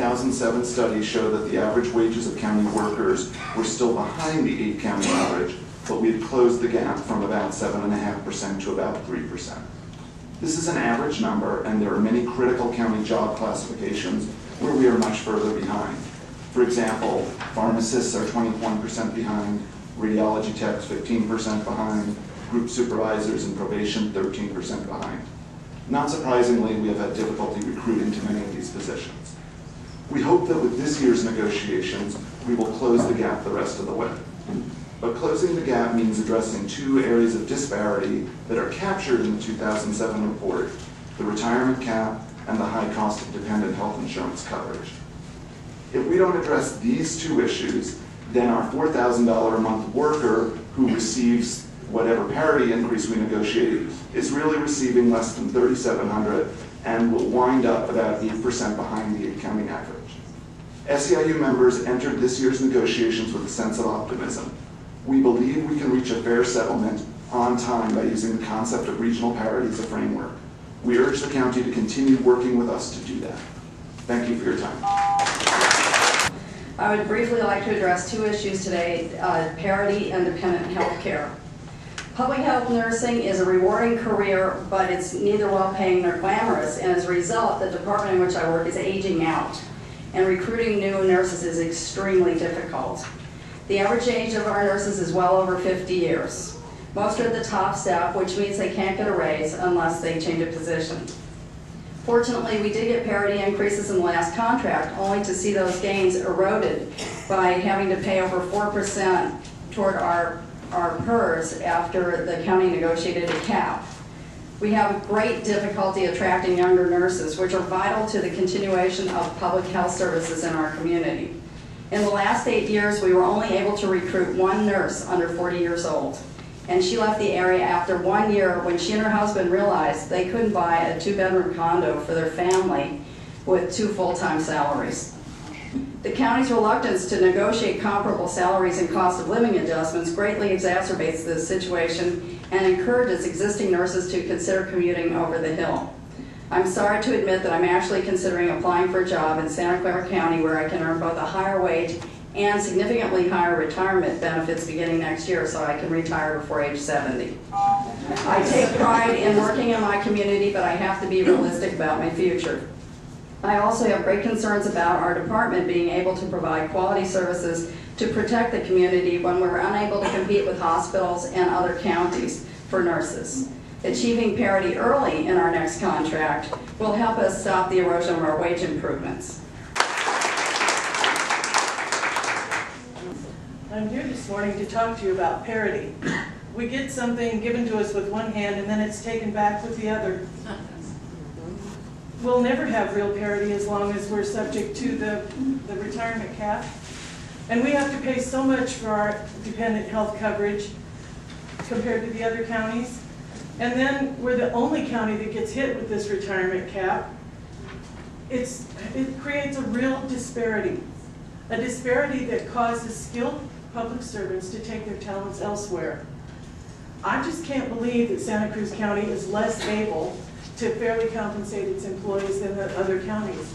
2007 study show that the average wages of county workers were still behind the 8-county average, but we had closed the gap from about 7.5% to about 3%. This is an average number, and there are many critical county job classifications where we are much further behind. For example, pharmacists are 21% behind, radiology techs 15% behind, group supervisors and probation 13% behind. Not surprisingly, we have had difficulty recruiting to many of these positions. We hope that with this year's negotiations, we will close the gap the rest of the way. But closing the gap means addressing two areas of disparity that are captured in the 2007 report, the retirement cap and the high cost of dependent health insurance coverage. If we don't address these two issues, then our $4,000 a month worker who receives whatever parity increase we negotiated is really receiving less than $3,700 and will wind up about 8% behind the 8-county average. SEIU members entered this year's negotiations with a sense of optimism. We believe we can reach a fair settlement on time by using the concept of regional parity as a framework. We urge the county to continue working with us to do that. Thank you for your time. I would briefly like to address two issues today, parity and dependent health care. Public health nursing is a rewarding career, but it's neither well-paying nor glamorous, and as a result, the department in which I work is aging out, and recruiting new nurses is extremely difficult. The average age of our nurses is well over 50 years. Most are at the top step, which means they can't get a raise unless they change a position. Fortunately, we did get parity increases in the last contract, only to see those gains eroded by having to pay over 4% toward our PERS after the county negotiated a cap. We have great difficulty attracting younger nurses, which are vital to the continuation of public health services in our community. In the last 8 years, we were only able to recruit one nurse under 40 years old, and she left the area after 1 year when she and her husband realized they couldn't buy a 2-bedroom condo for their family with 2 full-time salaries. The county's reluctance to negotiate comparable salaries and cost of living adjustments greatly exacerbates this situation and encourages existing nurses to consider commuting over the hill. I'm sorry to admit that I'm actually considering applying for a job in Santa Clara County where I can earn both a higher wage and significantly higher retirement benefits beginning next year so I can retire before age 70. I take pride in working in my community, but I have to be realistic about my future. I also have great concerns about our department being able to provide quality services to protect the community when we're unable to compete with hospitals and other counties for nurses. Achieving parity early in our next contract will help us stop the erosion of our wage improvements. I'm here this morning to talk to you about parity. We get something given to us with one hand and then it's taken back with the other. We'll never have real parity as long as we're subject to the retirement cap. And we have to pay so much for our dependent health coverage compared to the other counties. And then we're the only county that gets hit with this retirement cap. It creates a real disparity. A disparity that causes skilled public servants to take their talents elsewhere. I just can't believe that Santa Cruz County is less able to fairly compensate its employees than the other counties.